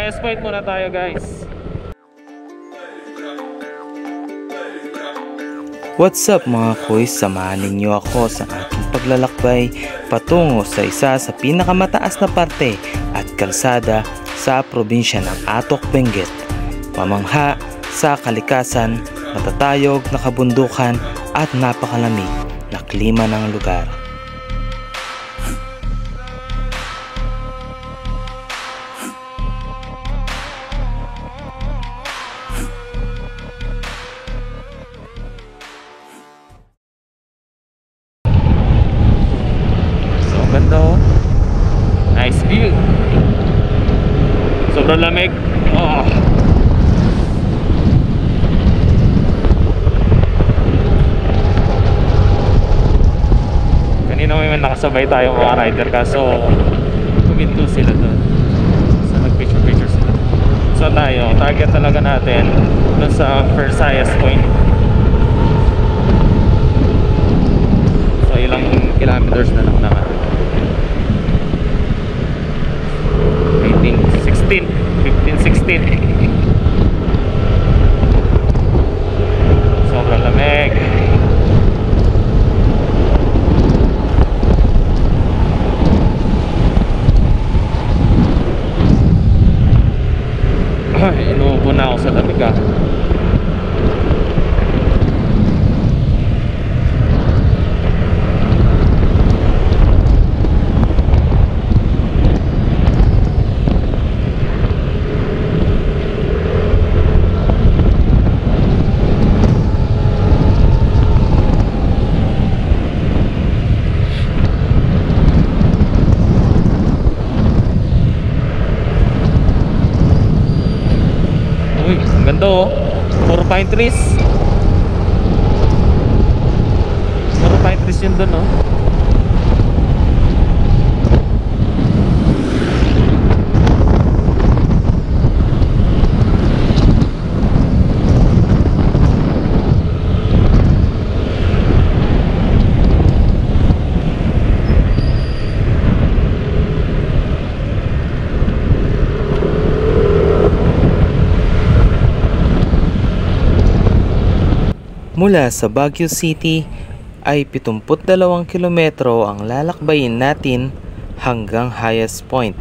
highest point muna tayo, guys. What's up mga kuys, samahan ninyo ako sa aking paglalakbay patungo sa isa sa pinakamataas na parte at kalsada sa probinsya ng Atok, Benguet. Pamangha sa kalikasan, matatayog na kabundukan at napakalamig na klima ng lugar. Nice view. Sobrang lamig. Oh. Kanina may nakasabay tayo mga rider kaso kuminto sila doon. So nag-picture sila. So tayo, target talaga natin doon sa first highest point. So ilang kilometers na lang naman. 15, 16. Sobrang lamig. Inuubo na ako sa lamig ah. Ang ganda oh, puro pine trees. Puro pine trees yun dun oh. Mula sa Baguio City ay 72 kilometro ang lalakbayin natin hanggang highest point.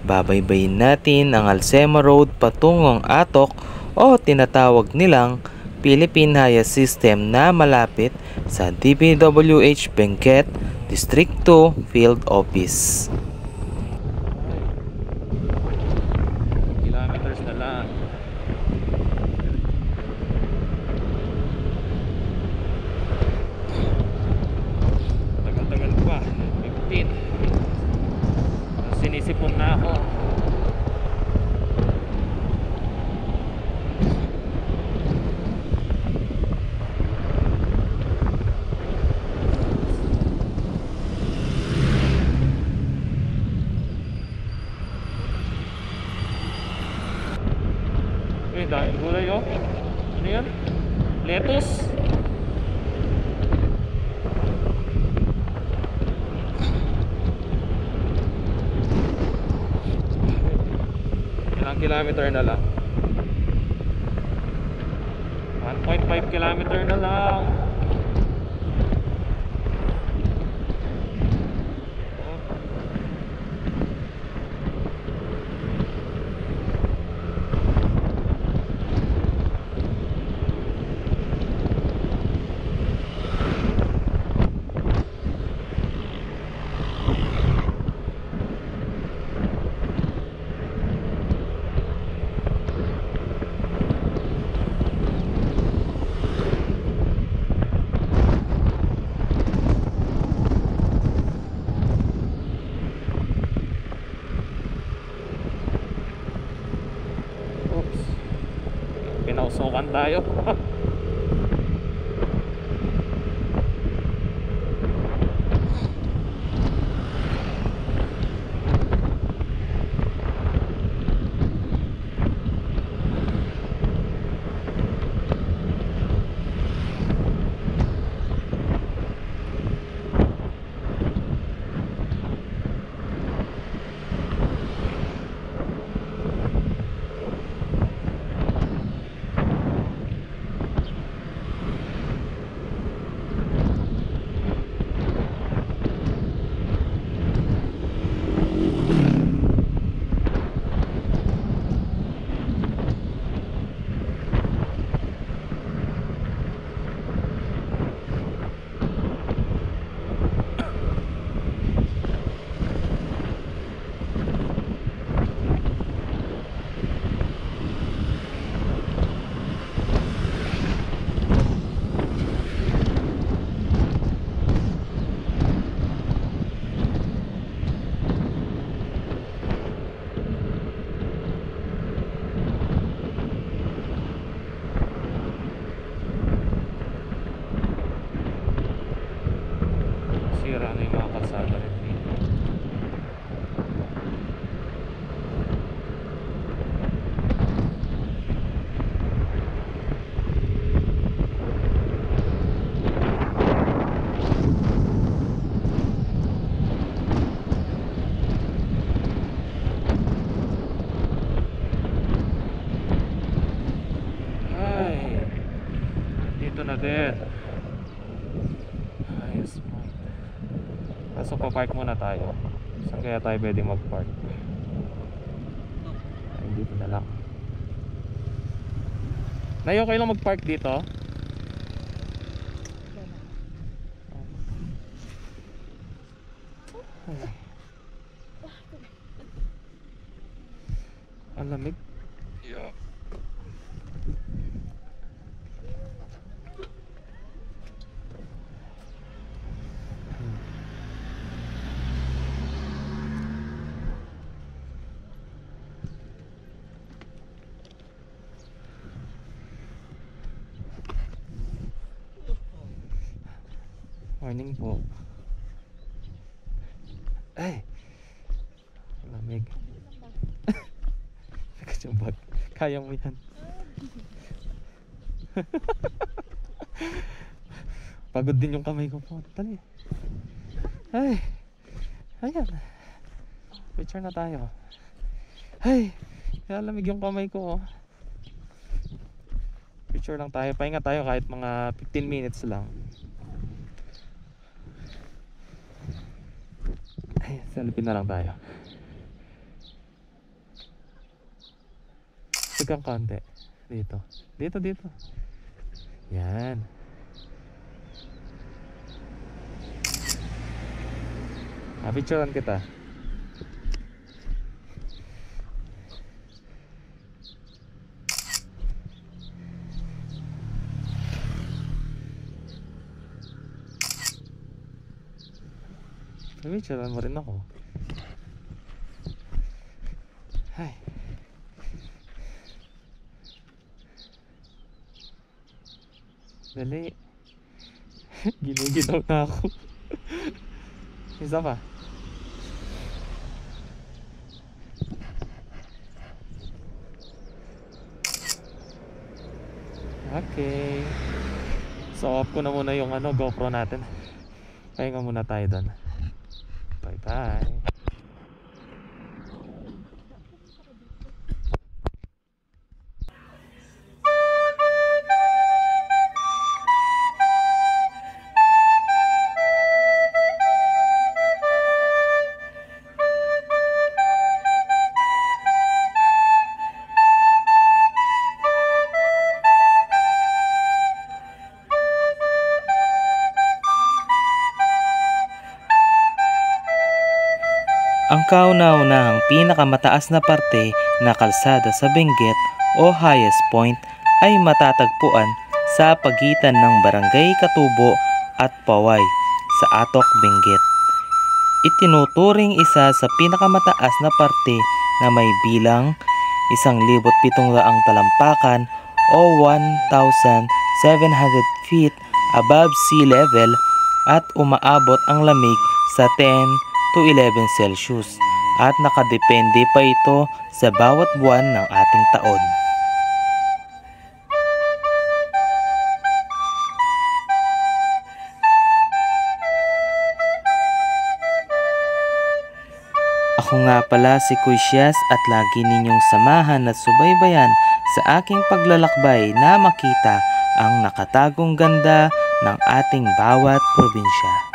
Babaybayin natin ang Alcema Road patungong Atok o tinatawag nilang Philippine Highest System na malapit sa DPWH Benguet District 2 Field Office. Kilometers na lang. Tagal-tagal pa. 15. Sinisipon na ako. Dahil gulay oh. Ano yan? Lettuce. Ilang kilometer na lang? 1.5 kilometer na lang. Pinausukan tayo. natin. Ayos po. Kaso pa-park muna tayo. Saan kaya tayo pwede mag-park? Ay, dito na lang. Nay, okay lang mag-park dito? Ay. Ang lamig. Yeah. Morning po. Ay! Lamig. Nagkasyambag. Kaya mo yan. Pagod din yung kamay ko po. Dali. Ay! Ayan. Picture na tayo. Ay! Kaya lamig yung kamay ko. Oh. Picture lang tayo. Pahinga tayo kahit mga 15 minutes lang. Ay, selfie na lang tayo. Sigang konti. Dito. Dito. Yan. Picturean kita. Picturean mo rin ako. Ay. Dali. Ginuginaw na ako. Isa pa. Okay. So off ko na muna yung GoPro natin. Pahinga muna tayo doon. Bye bye. Ang kauna-unahang pinakamataas na parte na kalsada sa Benguet o highest point ay matatagpuan sa pagitan ng Barangay Katubo at Paway sa Atok, Benguet. Itinuturing isa sa pinakamataas na parte na may bilang 1,700 talampakan o 1,700 feet above sea level at umaabot ang lamig sa 10 to 11 Celsius at nakadepende pa ito sa bawat buwan ng ating taon. Ako nga pala si Kuy Sias at lagi ninyong samahan at subaybayan sa aking paglalakbay na makita ang nakatagong ganda ng ating bawat probinsya.